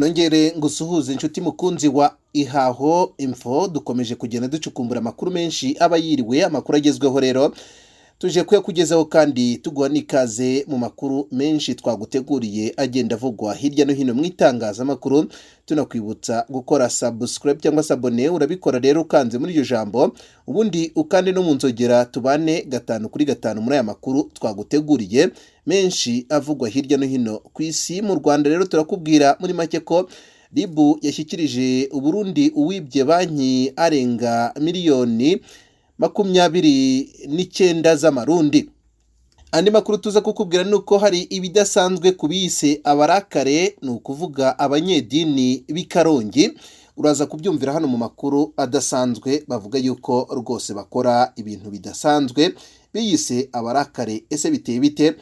Nongere ngusuhuze inshuti mukunzi wa Ihaho Info, dukomeje kugenda ducukumbura amakuru menshi aba yiriwe, amakuru agezweho rero tuje kuyakugezaho kandi tuguha n'ikaze mu makuru menshi twaguteguriye agenda avugwa hirya no hino mu itangazamakuru. Tunakwibutsa gukora subscribe cyangwa se abone, urabikora rero ukanze muri iryo jambo, ubundi ukande no mu nzogera tubane 5 kuri 5 muri aya makuru twaguteguriye menshi avugwa hirya no hino ku isi. Mu Rwanda rero turakubwira muri make ko Ribu yashyikirije Uburundi uwibye banki arenga miliyoni 29 z'amarundi. Andi makuru tuza kukubwira nuko hari ibidasanzwe kubise abarakare, ni ukuvuga abanyedini b'Ikarongi. Uraza kubyumvira hano mu makuru adasanzwe, bavuga yuko rwose bakora ibintu bidasanzwe, biyise abarakare. Ese biteye bite?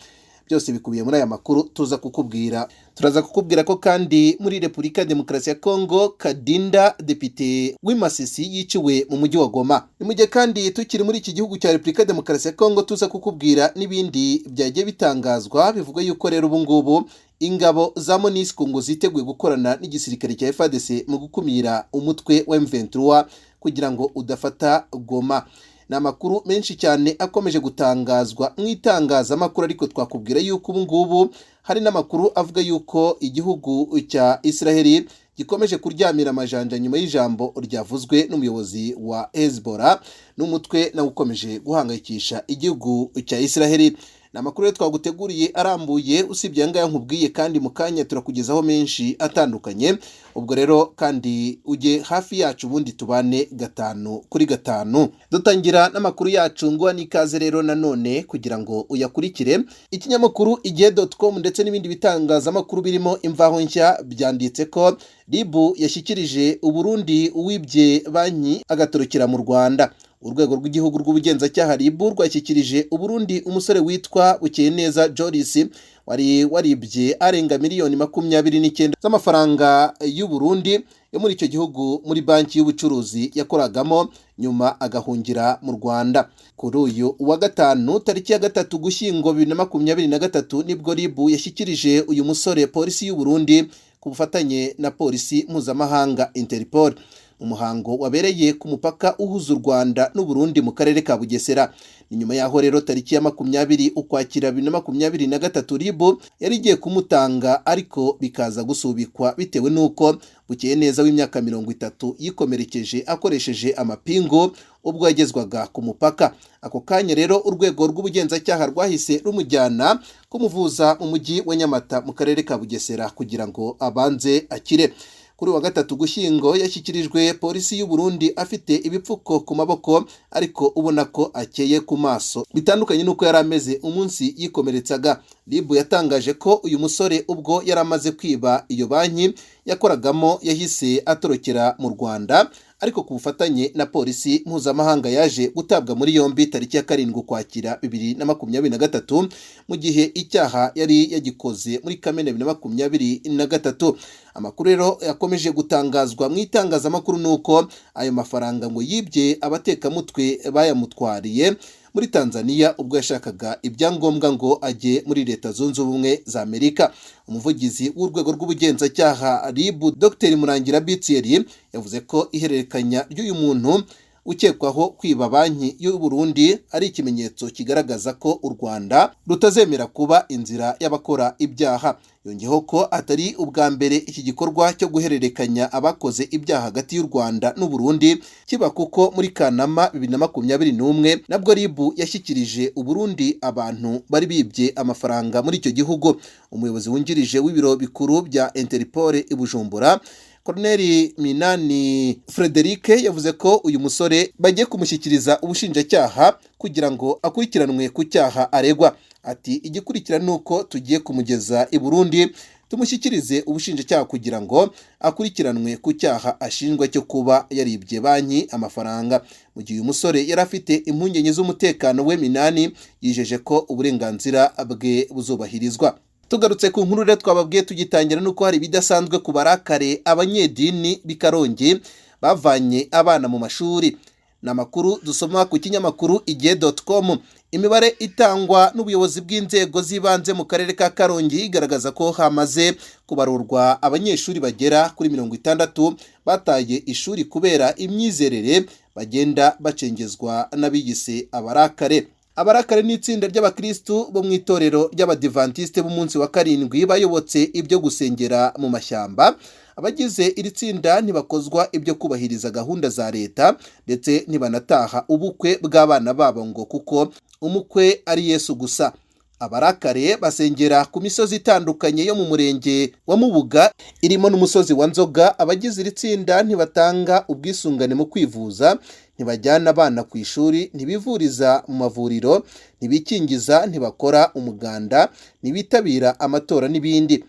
Byose bikubiye muri aya makuru tuza kukubwira. Turaza kukubwira ko kandi muri Repubulika ya Demokarasi ya Kongo, Kadinda depite w'Imasisi yiciwe mu mujyi wa Goma. Ni mu gihe kandi tukiri muri iki gihugu cya Repubulika ya Demokarasi ya Kongo, tuza kukubwira n'ibindi byagiye bitangazwa bivuga yuko rero ubu ngubu ingabo za MONUSCO ngo ziteguye gukorana n'igisirikare cya FARDC mu gukumira umutwe wa M23 kugira ngo udafata Goma. Ni amakuru menshi cyane akomeje gutangazwa mu itangazamakuru, ariko twakubwira yuko ubu ngubu hari n'amakuru avuga yuko igihugu cya Israeli gikomeje kuryamira amajanja nyuma y'ijambo ryavuzwe n'umuyobozi wa Hezbollah, n'umutwe nawo ukomeje guhangayikisha igihugu cya Israeli. Ni amakuru rero twaguteguriye arambuye, usibye aya ngaya nkubwiye, kandi mu kanya turakugezaho menshi atandukanye. Ubwo rero kandi ujye hafi yacu ubundi tubane 5 kuri 5. Dutangira n'amakuru yacu nguha n'ikaze rero nanone kugira ngo uyakurikire. Ikinyamakuru igihe.com ndetse n'ibindi bitangazamakuru birimo Imvaho Nshya byanditse ko Ribu yashyikirije Uburundi uwibye banki agatorokera mu Rwanda. Urwego rw'igihugu rw'ubugenzacyaha Ribu rwashyikirije Uburundi umusore witwa Bukeyeneza Joris wari waribye arenga miliyoni 29 z'amafaranga y'u Burundi yo muri icyo gihugu muri banki y'ubucuruzi yakoragamo, nyuma agahungira mu Rwanda. Kuri uyu wa gatanu tariki ya 3 Ugushyingo 2023 nibwo Ribu yashyikirije uyu musore polisi y'u Burundi ku bufatanye na polisi mpuzamahanga Interpol. Umuhango wabereye ku mupaka uhuza u Rwanda n'u Burundi mu karere ka Bugesera. Ni nyuma yaho rero tariki ya 20 Ukwakira 2023 Ribu yari igiye kumutanga, ariko bikaza gusubikwa bitewe n'uko Bukeyeneza w'imyaka 30 yikomerekeje akoresheje amapingu ubwo yagezwaga ku mupaka. Ako kanya rero urwego rw'ubugenzacyaha rwahise rumujyana kumuvuza mu mujyi wa Nyamata mu karere ka Bugesera kugira ngo abanze akire. Kuri wa 3 Ugushyingo yashyikirijwe polisi y'u Burundi afite ibipfuko ku maboko, ariko ubona ko akeye ku maso, bitandukanye nuko yari ameze umunsi yikomeretsaga. Ribu yatangaje ko uyu musore ubwo yari amaze kwiba iyo banki yakoragamo yahise atorokera mu Rwanda, ariko ku bufatanye na polisi mpuzamahanga yaje gutabwa muri yombi tariki ya 7 Ukwakira 2023 mu gihe icyaha yari yagikoze muri Kamena 2023. Amakuru rero yakomeje gutangazwa mu itangazamakuru nuko ayo mafaranga ngo yibye abatekamutwe bayamutwariye muri Tanzania ubwo yashakaga ibyangombwa ngo ajye muri Leta Zunze Ubumwe za Amerika. Umuvugizi w'urwego rw'ubugenzacyaha Ribu Dr Murangira Bitieri yavuze ko ihererekanya ry'uyu muntu ukekwaho kwiba banki y'u Burundi ari ikimenyetso kigaragaza ko u Rwanda rutazemera kuba inzira y'abakora ibyaha. Yongeyeho ko atari ubwa mbere iki gikorwa cyo guhererekanya abakoze ibyaha hagati y'u Rwanda n'u Burundi kiba, kuko muri Kanama 2021 nabwo Ribu yashyikirije u Burundi abantu bari bibye amafaranga muri icyo gihugu. Umuyobozi wungirije w'ibiro bikuru bya Interpol i Bujumbura, Colonel Minani Frederic, yavuze ko uyu musore bagiye kumushyikiriza ubushinjacyaha kugira ngo akurikiranwe ku cyaha aregwa. Ati igikurikira nuko tugiye kumugeza i Burundi tumushyikirize ubushinjacyaha kugira ngo akurikiranwe ku cyaha ashinjwa cyo kuba yaribye banki amafaranga. Mu gihe uyu musore yari afite impungenge z'umutekano we, Minani yijeje ko uburenganzira bwe buzubahirizwa. Tugarutse ku nkuru rero twababwiye tugitangira nuko hari ibidasanzwe ku barakare abanyedini b'Ikarongi bavanye abana mu mashuri. Ni amakuru dusoma ku kinyamakuru igihe.com. Imibare itangwa n'ubuyobozi bw'inzego z'ibanze mu karere ka Karongi igaragaza ko hamaze kubarurwa abanyeshuri bagera kuri 60 bataye ishuri kubera imyizerere bagenda bacengezwa n'abiyise abarakare. Abarakare ni itsinda ry'abakristu bo mu itorero ry'abadivantiste b'umunsi wa karindwi bayobotse ibyo gusengera mu mashyamba. Abagize iri tsinda ntibakozwa ibyo kubahiriza gahunda za leta ndetse ntibanataha ubukwe bw'abana babo ngo kuko umukwe ari Yesu gusa. Abarakare basengera ku misozi itandukanye yo mu murenge wa Mubuga irimo n'umusozi wa Nzoga. Abagize iri tsinda ntibatanga ubwisungane mu kwivuza, ntibajyana abana ku ishuri, ntibivuriza mu mavuriro, ntibikingiza, ntibakora umuganda, ntibitabira amatora n'ibindi.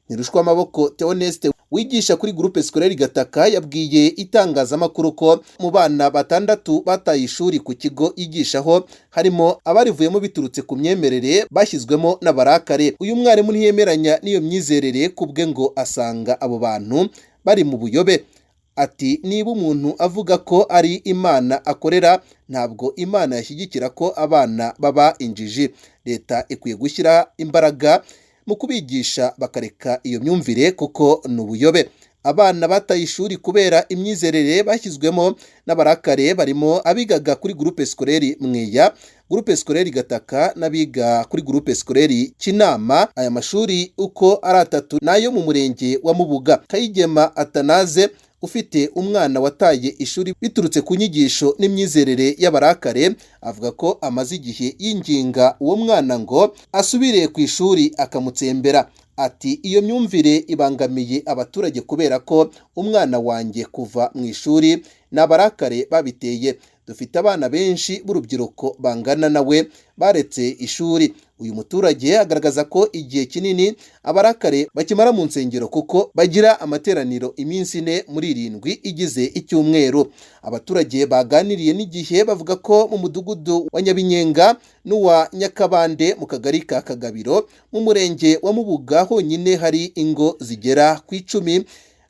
Ntirushwa amaboko Theoneste wigisha kuri Groupe Scolaire Gataka yabwiye itangazamakuru ko mu bana 6 bataye ishuri ku kigo yigishaho harimo abarivuyemo biturutse ku myemerere bashyizwemo n'abarakare. Uyu mwarimu ntiyemeranya n'iyo myizerere kubwe ngo asanga abo bantu bari mu buyobe. Ati niba umuntu avuga ko ari Imana akorera, ntabwo Imana yashyigikira ko abana baba injiji. Leta ikwiye gushyira imbaraga mu kubigisha bakareka iyo myumvire kuko n'ubuyobe. Abana bataye ishuri kubera imyizerere bashyizwemo n'abarakare barimo abigaga kuri Groupe Scolaire Mweya, Groupe Scolaire Gataka n'abiga kuri Groupe Scolaire Kinama. Aya mashuri uko ari 3 nayo mu murenge wa Mubuga. Kayigema Atanaze ufite umwana wataye ishuri biturutse ku nyigisho n'imyizerere y'abarakare avuga ko amaze igihe yinginga uwo mwana ngo asubire ku ishuri akamutsembera. Ati iyo myumvire ibangamiye abaturage kubera ko umwana wanjye kuva mu ishuri n'abarakare babiteye. Dufite abana benshi b'urubyiruko bangana nawe baretse ishuri. Uyu muturage agaragaza ko igihe kinini abarakare bakimara mu nsengero kuko bagira amateraniro iminsi 4 muri 7 igize icyumweru. Abaturage baganiriye n'igihe bavuga ko mu mudugudu wa Nyabinyenga n'uwa Nyakabande mu kagari ka Kagabiro mu murenge wa Mubuga honyine hari ingo zigera ku 10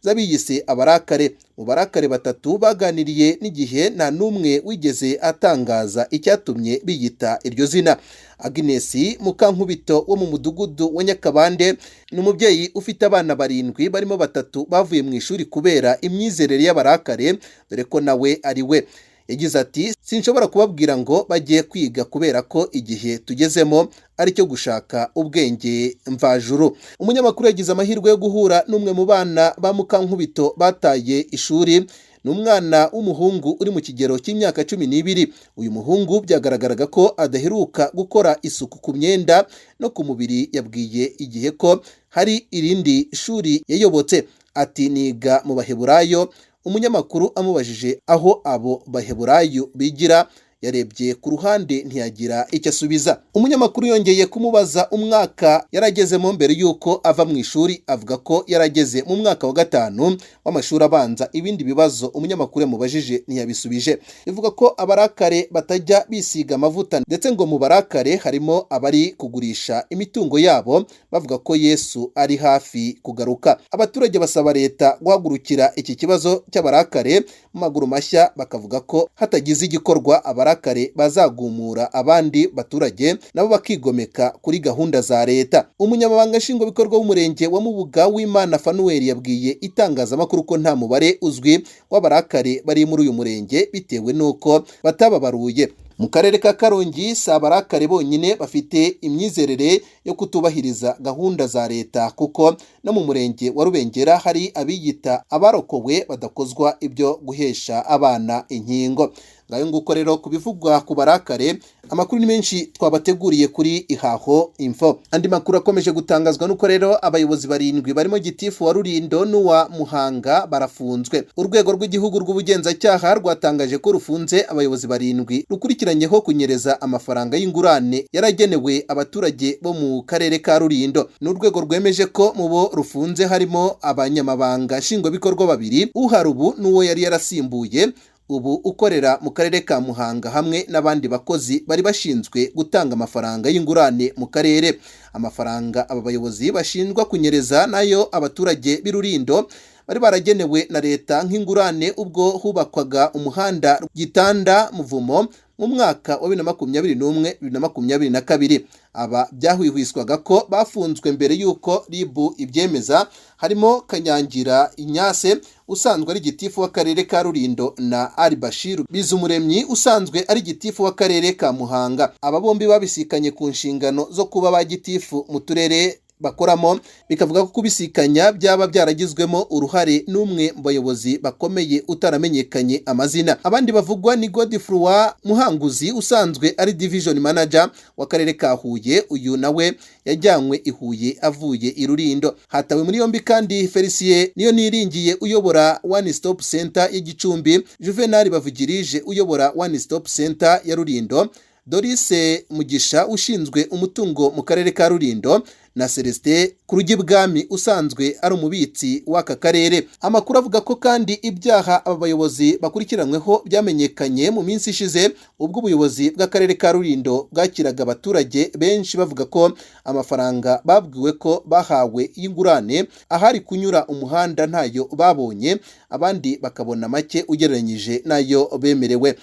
z'abiyise abarakare. Mu barakare 3 baganiriye n'igihe nta n'umwe wigeze atangaza icyatumye biyita iryo zina. Agnes Mukankubito wo mu mudugudu wa Nyakabande ni umubyeyi ufite abana 7 barimo 3 bavuye mu ishuri kubera imyizerere y'abarakare dore ko nawe ari we. Yagize ati sinshobora kubabwira ngo bagiye kwiga kubera ko igihe tugezemo ari cyo gushaka ubwenge mvajuru. Umunyamakuru yagize amahirwe yo guhura n'umwe mu bana ba Mukankubito bataye ishuri. Ni umwana w'umuhungu uri mu kigero cy'imyaka 12. Uyu muhungu byagaragaraga ko adaheruka gukora isuku ku myenda no ku mubiri. Yabwiye igihe ko hari irindi shuri yayobotse. Ati niga mu Baheburayo. Umunyamakuru amubajije aho abo Baheburayo bigira yarebye ku ruhande ntiyagira icyo asubiza. Umunyamakuru yongeye kumubaza umwaka yaragezemo mbere yuko ava mu ishuri, avuga ko yarageze mu mwaka wa 5 w'amashuri abanza. Ibindi bibazo umunyamakuru yamubajije ntiyabisubije. Ivuga ko abarakare batajya bisiga amavuta ndetse ngo mu barakare harimo abari kugurisha imitungo yabo bavuga ko Yesu ari hafi kugaruka. Abaturage basaba leta guhagurukira iki kibazo cy'abarakare mu maguru mashya, bakavuga ko hatagize igikorwa abarakare bazagumura abandi baturage nabo bakigomeka kuri gahunda za leta. Umunyamabanga nshingwabikorwa w'umurenge wa Mubuga w'Imana Fanuel yabwiye itangazamakuru ko nta mubare uzwi w'abarakare bari muri uyu murenge bitewe n'uko batababaruye. Mu karere ka Karongi si abarakare bonyine bafite imyizerere yo kutubahiriza gahunda za leta kuko no mu murenge wa Rubengera hari abiyita abarokowe badakozwa ibyo guhesha abana inkingo. Ngayo nguko rero kubivugwa ku barakare, amakuru ni menshi twabateguriye kuri Ihaho Info. Andi makuru akomeje gutangazwa nuko rero abayobozi 7 barimo gitifu wa Rulindo n'uwa Muhanga barafunzwe. Urwego rw'igihugu rw'ubugenzacyaha rwatangaje ko rufunze abayobozi 7 rukurikiranyeho kunyereza amafaranga y'ingurane yaragenewe abaturage bo mu karere ka Rulindo. N'urwego rwemeje ko mu bo rufunze harimo abanyamabanga nshingwabikorwa 2, uharubu n'uwo yari yarasimbuye ubu ukorera mu karere ka Muhanga hamwe n'abandi bakozi bari bashinzwe gutanga amafaranga y'ingurane mu karere. Amafaranga aba bayobozi bashinjwa kunyereza nayo abaturage b'Irulindo bari baragenewe na leta nk'ingurane ubwo hubakwaga umuhanda Gitanda Muvumo mu mwaka wa 2021 2022. Aba byahwihwiswaga ko bafunzwe mbere y'uko RIB ibyemeza, harimo Kanyangira Inyase usanzwe ari gitifu w'akarere ka Rulindo na Ali Bashir Bizumuremyi usanzwe ari gitifu w'akarere ka Muhanga. Aba bombi babisikanye ku nshingano zo kuba ba gitifu mu turere bakoramo, bikavuga ko kubisikanya byaba byaragizwemo uruhare n'umwe mu bayobozi bakomeye utaramenyekanye amazina. Abandi bavugwa ni Godfrey Muhanguzi usanzwe ari division manager w'akarere ka Huye, uyu nawe yajyanywe i Huye avuye i Rulindo. Hatawe muri yombi kandi Felicien niyo niringiye uyobora One Stop Center y'Igicumbi, Juvenal Bavugirije uyobora One Stop Center ya Rulindo, Doris Mugisha ushinzwe umutungo mu karere ka Rulindo na Celestin Kurugibwami usanzwe ari umubitsi w'aka karere. Amakuru avuga ko kandi ibyaha aba bayobozi bakurikiranyweho byamenyekanye mu minsi ishize, ubwo ubuyobozi bw'akarere ka Rulindo bwakiraga abaturage benshi bavuga ko amafaranga babwiwe ko bahawe y'ingurane ahari kunyura umuhanda ntayo babonye, abandi bakabona make ugereranyije nayo bemerewe.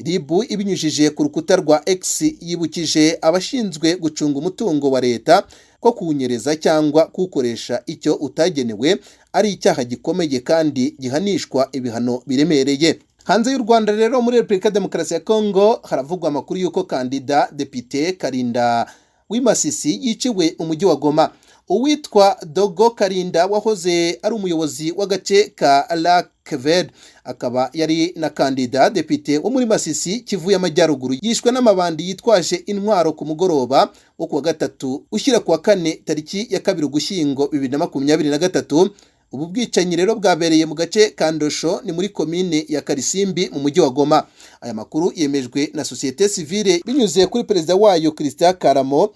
RIB ibinyujije ku rukuta rwa X yibukije abashinzwe gucunga umutungo wa leta ko kuwunyereza cyangwa kuwukoresha icyo utagenewe ari icyaha gikomeye kandi gihanishwa ibihano biremereye. Hanze y'u Rwanda rero, muri Repubulika Demokarasi ya Kongo haravugwa amakuru y'uko kandida Depite Karinda w'Imasisi yiciwe mu mujyi wa Goma. Uwitwa Dogo Karinda wahoze ari umuyobozi w'agace ka Lac Vert, akaba yari na kandida depite wo muri Masisi Kivu y'Amajyaruguru, yishwe n'amabandi yitwaje intwaro ku mugoroba wo kuwa gatatu ushyira kuwa kane tariki ya 2 Ugushyingo 2023. Ubu bwicanyi rero bwabereye mu gace ka Ndosho, ni muri komine ya Karisimbi mu mujyi wa Goma. Aya makuru yemejwe na societe civile binyuze kuri perezida wayo Christian Karamo,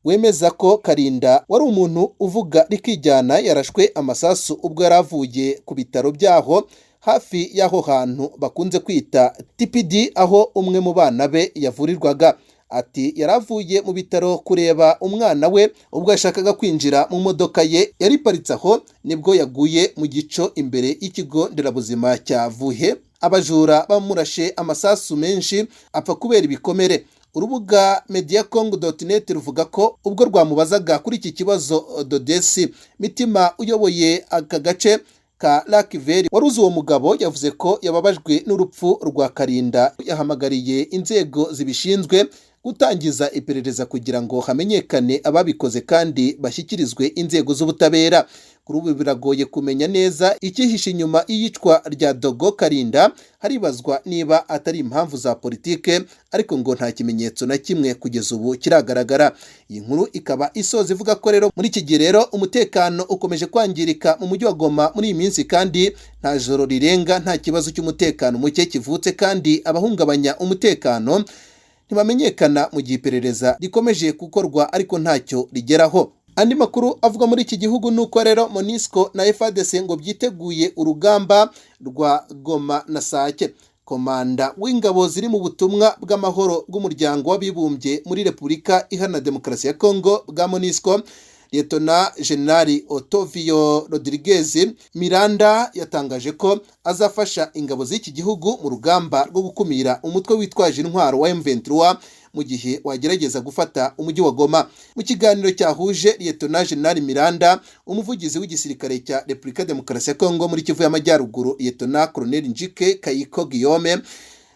wemeza ko Karinda wari umuntu uvuga rikijyana yarashwe amasasu ubwo yaravuye ku bitaro byaho hafi y'aho hantu bakunze kwita TPD, aho umwe mu bana be yavurirwaga. Ati yaravuye mu bitaro kureba umwana we, ubwo yashakaga kwinjira mu modoka ye yari paritse aho nibwo yaguye mu gico imbere y'ikigo nderabuzima cya Vuhe. Abajura bamurashe amasasu menshi apfa kubera ibikomere. Urubuga mediacongo.net ruvuga ko ubwo rwamubazaga kuri iki kibazo, Dodesi Mitima uyoboye aka gace ka Lac Vert waruzi uwo mugabo yavuze ko yababajwe n'urupfu rwa Karinda. Yahamagariye inzego zibishinzwe gutangiza iperereza kugira ngo hamenyekane ababikoze kandi bashyikirizwe inzego z'ubutabera. Kuri ubu biragoye kumenya neza icyihishe inyuma y'iyicwa rya Dogo Karinda. Haribazwa niba atari impamvu za politike, ariko ngo nta kimenyetso na kimwe kugeza ubu kiragaragara. Iyi nkuru ikaba isoza ivuga ko rero muri iki gihe rero umutekano ukomeje kwangirika mu mujyi wa Goma muri iyi minsi, kandi nta joro rirenga nta kibazo cy'umutekano muke kivutse, kandi abahungabanya umutekano ntibamenyekana mu gihe iperereza rikomeje gukorwa ariko ntacyo rigeraho. Andi makuru avuga muri iki gihugu nuko rero MONUSCO na FARDC ngo byiteguye urugamba rwa Goma na Sake. Komanda w'ingabo ziri mu butumwa bw'amahoro bw'umuryango w'abibumbye muri Repubulika Iharanira Demokarasi ya Kongo bwa MONUSCO, Lieutenant General Otovio Rodriguez Miranda yatangaje ko azafasha ingabo z'iki gihugu mu rugamba rwo gukumira umutwe witwaje intwaro wa M23 mu gihe wagerageza gufata umujyi wa Goma. Mu kiganiro cyahuje Lieutenant General Miranda, umuvugizi w'igisirikare cya Repubulika Demokarasi ya Kongo muri Kivu y'Amajyaruguru, Lieutenant Colonel Njike Kayiko Guillaume,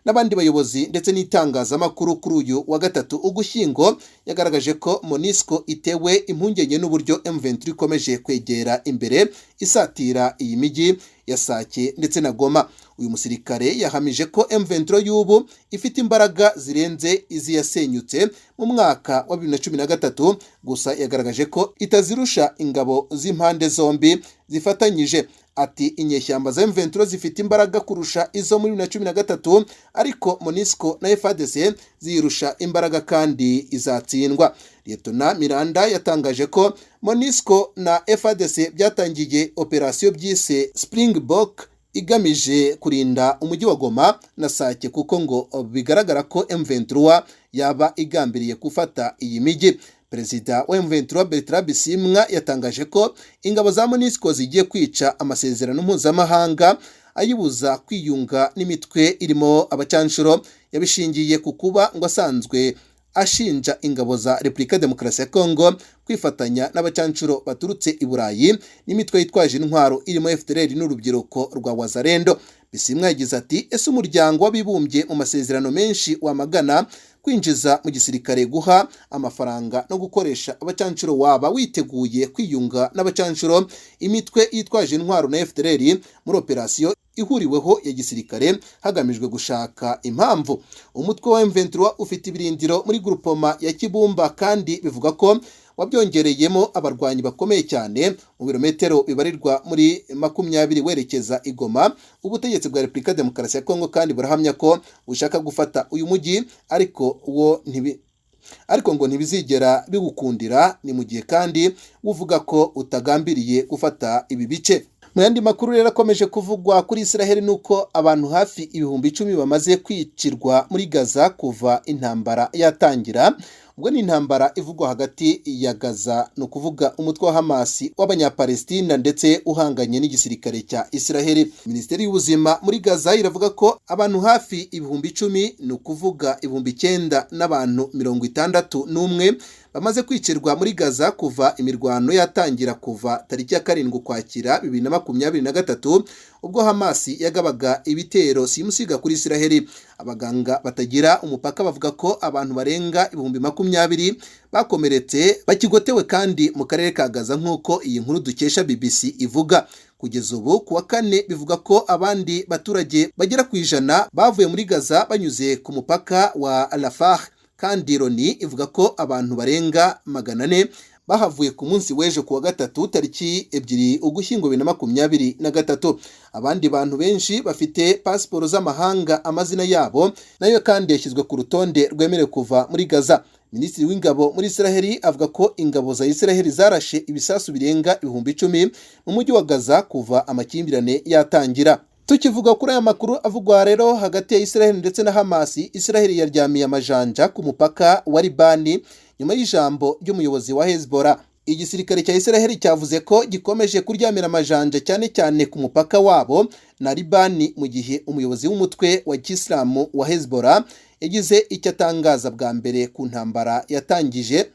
n'abandi bayobozi ndetse n'itangazamakuru kuri uyu wa 3 Ugushyingo, yagaragaje ko MONUSCO itewe impungenge n'uburyo M23 ikomeje kwegera imbere isatira iyi mijyi ya Sake ndetse na Goma. Uyu musirikare yahamije ko M23 y'ubu ifite imbaraga zirenze izi yasenyutse mu mwaka wa 2013, gusa yagaragaje ko itazirusha ingabo z'impande zombi zifatanyije. Ati inyeshyamba za M23 zifite imbaraga kurusha izo muri 2013, ariko MONUSCO na FARDC zirusha imbaraga kandi izatsindwa. Lieutenant Miranda yatangaje ko MONUSCO na FARDC byatangiye operasiyo byise Springbok igamije kurinda umujyi wa Goma na Sake, kuko ngo bigaragara ko M23 yaba igambiriye gufata iyi mijyi. Perezida wa M23 Bertrand Bisimwa yatangaje ko ingabo za MONUSCO zigiye kwica amasezerano mpuzamahanga ayibuza kwiyunga n'imitwe irimo abacanshuro, yabishingiye ku kuba ngo asanzwe ashinja ingabo za Repubulika Demokarasi ya Kongo kwifatanya n'abacanshuro baturutse i Burayi n'imitwe yitwaje intwaro irimo FDLR n'urubyiruko rwa Wazalendo. Bisimwa yagize ati ese umuryango w'abibumbye mu masezerano menshi wamagana kwinjiza mu gisirikare, guha amafaranga no gukoresha abacanshuro, waba witeguye kwiyunga n'abacanshuro imitwe yitwaje intwaro na FDLR muri operasiyo ihuriweho ya gisirikare hagamijwe gushaka impamvu? Umutwe wa M23 ufite ibirindiro muri grupoma ya Kibumba kandi bivuga ko wabyongereyemo abarwanyi bakomeye cyane mu birometero bibarirwa muri 20 werekeza i Goma. Ubutegetsi bwa Repubulika Demokarasi ya Kongo kandi burahamya ko bushaka gufata uyu mujyi, ariko ngo ntibizigera bigukundira, ni mu gihe kandi uvuga ko utagambiriye gufata ibi bice. Mu yandi makuru rero akomeje kuvugwa kuri Israel nuko abantu hafi 10,000 bamaze kwicirwa muri Gaza kuva intambara yatangira. Ubwo ni intambara ivugwa hagati ya Gaza, no kuvuga umutwe wa Hamas w'abanyapalestina ndetse uhanganye n'igisirikare cya Israel. Minisiteri y'ubuzima muri Gaza iravuga ko abantu hafi 10,000, no kuvuga 9,000 n'abantu 61 bamaze kwicirwa muri Gaza kuva imirwano yatangira kuva tariki ya 7 Ukwakira 2023, ubwo Hamas yagabaga ibitero simusiga kuri Israel. Abaganga batagira umupaka bavuga ko abantu barenga 20,000 bakomeretse bakigotewe kandi mu karere ka Gaza, nk'uko iyi nkuru dukesha BBC ivuga. Kugeza ubu kuwa 4 bivuga ko abandi baturage bagera ku 100 bavuye muri Gaza banyuze ku mupaka wa Rafah, kandi Loni ivuga ko abantu barenga 400 bahavuye ku munsi w'ejo kuwa 3 tariki 2 Ugushyingo 2023. Abandi bantu benshi bafite pasiporo z'amahanga amazina yabo nayo kandi yashyizwe ku rutonde rwemerewe kuva muri Gaza. Minisitiri w'ingabo muri Israel avuga ko ingabo za Israel zarashe ibisasu birenga 10,000 mu mujyi wa Gaza kuva amakimbirane yatangira. Tukivuga kuri aya makuru avugwa rero hagati ya Israel ndetse na Hamas, Israel yaryamiye amajanja ku mupaka wa Libani nyuma y'ijambo ry'umuyobozi wa Hezbollah. Igisirikare cya Israel cyavuze ko gikomeje kuryamira amajanja cyane cyane ku mupaka wabo na Libani, mu gihe umuyobozi w'umutwe wa Kisilamu wa Hezbollah yagize icyo atangaza bwa mbere ku ntambara yatangiye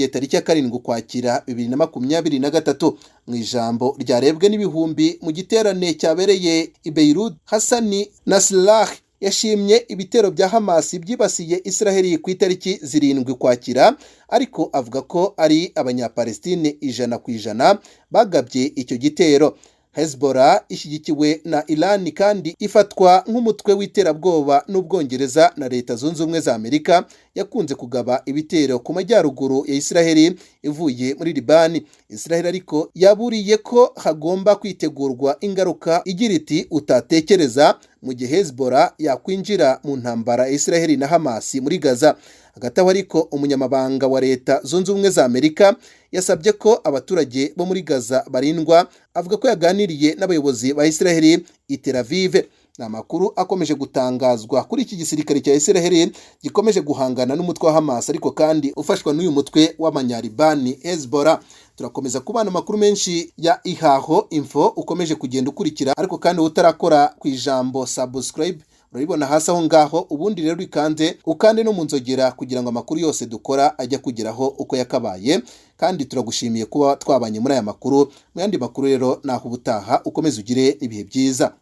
tariki ya 7 Ukwakira 2023. Mu ijambo ryarebwe n'ibihumbi mu giterane cyabereye i Beirut, Hassan Nasrallah yashimye ibitero bya Hamas byibasiye Israel ku itariki 7 Ukwakira, ariko avuga ko ari abanyapalestine 100% bagabye icyo gitero. Hezbollah ishyigikiwe na Iran kandi ifatwa nk'umutwe w'iterabwoba n'Ubwongereza na Leta Zunze Ubumwe za Amerika yakunze kugaba ibitero ku majyaruguru ya Israel ivuye muri Libani. Israel ariko yaburiye ko hagomba kwitegurwa ingaruka igira iti utatekereza mu gihe Hezbollah yakwinjira mu ntambara ya Israel na Hamas muri Gaza. Hagati aho ariko umunyamabanga wa Leta Zunze Ubumwe za Amerika yasabye ko abaturage bo muri Gaza barindwa. Avuga ko yaganiriye n'abayobozi ba Israel i Tel Aviv. Ni amakuru akomeje gutangazwa kuri iki gisirikare cya Israel gikomeje guhangana n'umutwe wa Hamas, ariko kandi ufashwa n'uyu mutwe w'abanyalibani Hezbollah. Turakomeza kubana amakuru menshi ya Ihaho Info ukomeje kugenda ukurikira, ariko kandi utarakora ku ijambo subscribe urabibona hasi aho ngaho, ubundi rero ukande no mu nzogera kugira ngo amakuru yose dukora ajya kugeraho uko yakabaye. Kandi turagushimiye kuba twabanye muri aya makuru. Mu yandi makuru rero naho ubutaha, ukomeze ugire ibihe byiza.